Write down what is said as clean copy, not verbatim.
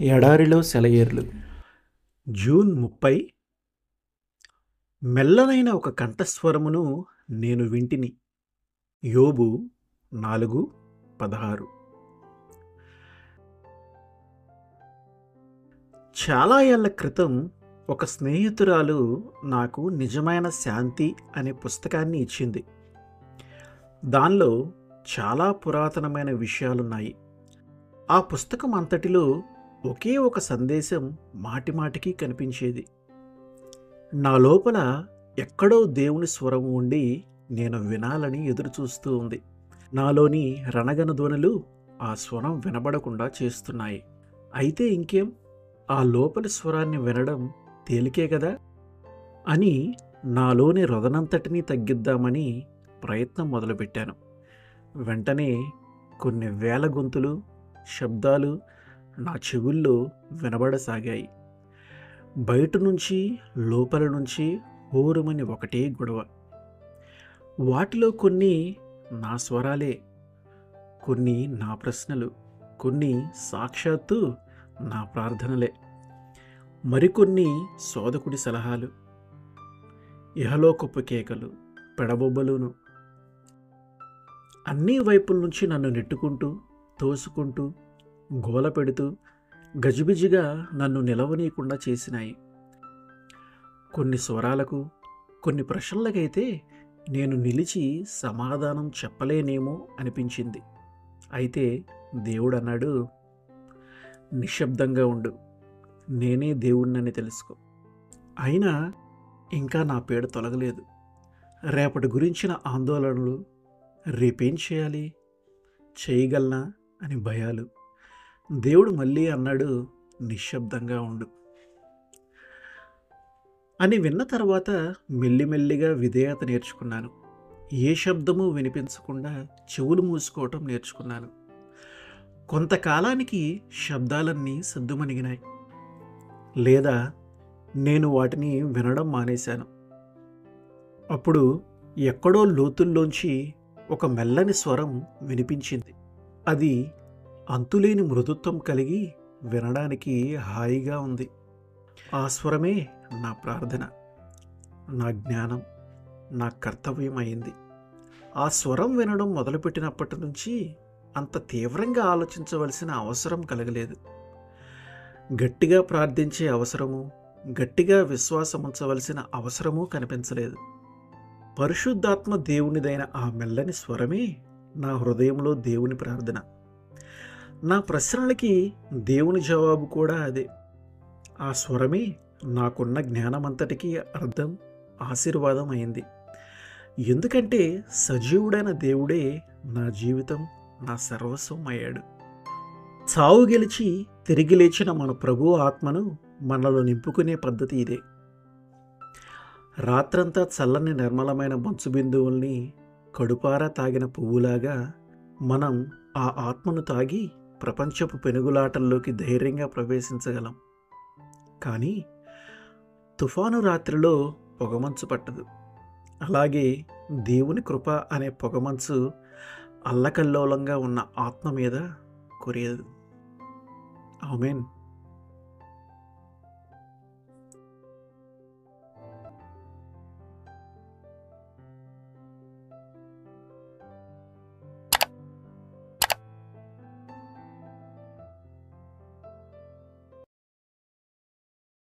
ఎడారిలో సెలయేర్లు. జూన్ 30. మెల్లనైన ఒక కంఠస్వరమును నేను వింటిని. యోబు 4:16. చాలా ఏళ్ల క్రితం ఒక స్నేహితురాలు నాకు నిజమైన శాంతి అనే పుస్తకాన్ని ఇచ్చింది. దానిలో చాలా పురాతనమైన విషయాలున్నాయి. ఆ పుస్తకం అంతటిలో ఒకే ఒక సందేశం మాటిమాటికి కనిపించేది. నా లోపల ఎక్కడో దేవుని స్వరం ఉండి నేను వినాలని ఎదురుచూస్తూ ఉంది. నాలోని రణగన ధ్వనులు ఆ స్వరం వినబడకుండా చేస్తున్నాయి. అయితే ఇంకేం, ఆ లోపలి స్వరాన్ని వినడం తేలికే కదా అని నాలోని రొదనంతటినీ తగ్గిద్దామని ప్రయత్నం మొదలుపెట్టాను. వెంటనే కొన్ని వేల గొంతులు, శబ్దాలు నా చెవుల్లో వినబడసాగాయి. బయట నుంచి లోపల నుంచి హోరుమని ఒకటే గొడవ. వాటిలో కొన్ని నా స్వరాలే, కొన్ని నా ప్రశ్నలు, కొన్ని సాక్షాత్తు నా ప్రార్థనలే, మరికొన్ని సోదకుడి సలహాలు, ఇహలోకపు కేకలు, పెడబొబ్బలును. అన్ని వైపుల నుంచి నన్ను నెట్టుకుంటూ, తోసుకుంటూ, గోల పెడుతూ, గజిబిజిగా నన్ను నిలవనీయకుండా చేసినాయి. కొన్ని స్వరాలకు, కొన్ని ప్రశ్నలకైతే నేను నిలిచి సమాధానం చెప్పలేనేమో అనిపించింది. అయితే దేవుడన్నాడు, నిశ్శబ్దంగా ఉండు, నేనే దేవుణ్ణని తెలుసుకో. అయినా ఇంకా నా పీడ తొలగలేదు. రేపటి గురించిన ఆందోళనలు, రేపేం చేయాలి, చేయగలనా అని భయాలు. దేవుడు మళ్ళీ అన్నాడు, నిశ్శబ్దంగా ఉండు అని. విన్న తర్వాత మెల్లిమెల్లిగా విధేయత నేర్చుకున్నాను. ఏ శబ్దము వినిపించకుండా చెవులు మూసుకోవటం నేర్చుకున్నాను. కొంతకాలానికి శబ్దాలన్నీ సద్దుమణిగినాయి, లేదా నేను వాటిని వినడం మానేశాను. అప్పుడు ఎక్కడో లోతుల్లోంచి ఒక మెల్లని స్వరం వినిపించింది. అది అంతులేని మృదుత్వం కలిగి వినడానికి హాయిగా ఉంది. ఆ స్వరమే నా ప్రార్థన, నా జ్ఞానం, నా కర్తవ్యం అయింది. ఆ స్వరం వినడం మొదలుపెట్టినప్పటి నుంచి అంత తీవ్రంగా ఆలోచించవలసిన అవసరం కలగలేదు. గట్టిగా ప్రార్థించే అవసరము, గట్టిగా విశ్వాసం ఉంచవలసిన అవసరమూ కనిపించలేదు. పరిశుద్ధాత్మ దేవునిదైన ఆ మెల్లని స్వరమే నా హృదయంలో దేవుని ప్రార్థన. నా ప్రశ్నలకి దేవుని జవాబు కూడా అదే. ఆ స్వరమే నాకున్న జ్ఞానమంతటికీ అర్థం, ఆశీర్వాదం అయింది. ఎందుకంటే సజీవుడైన దేవుడే నా జీవితం, నా సర్వస్వం అయ్యాడు. చావు గెలిచి తిరిగి లేచిన మన ప్రభు ఆత్మను మనలో నింపుకునే పద్ధతి ఇదే. రాత్రంతా చల్లని నిర్మలమైన మంచు బిందువుల్ని కడుపారా తాగిన పువ్వులాగా మనం ఆ ఆత్మను తాగి ప్రపంచపు పెనుగులాటల్లోకి ధైర్యంగా ప్రవేశించగలం. కానీ తుఫాను రాత్రిలో పొగమంచు పట్టదు. అలాగే దేవుని కృప అనే పొగమంచు అల్లకల్లోలంగా ఉన్న ఆత్మ మీద కురియదు. ఆమేన్.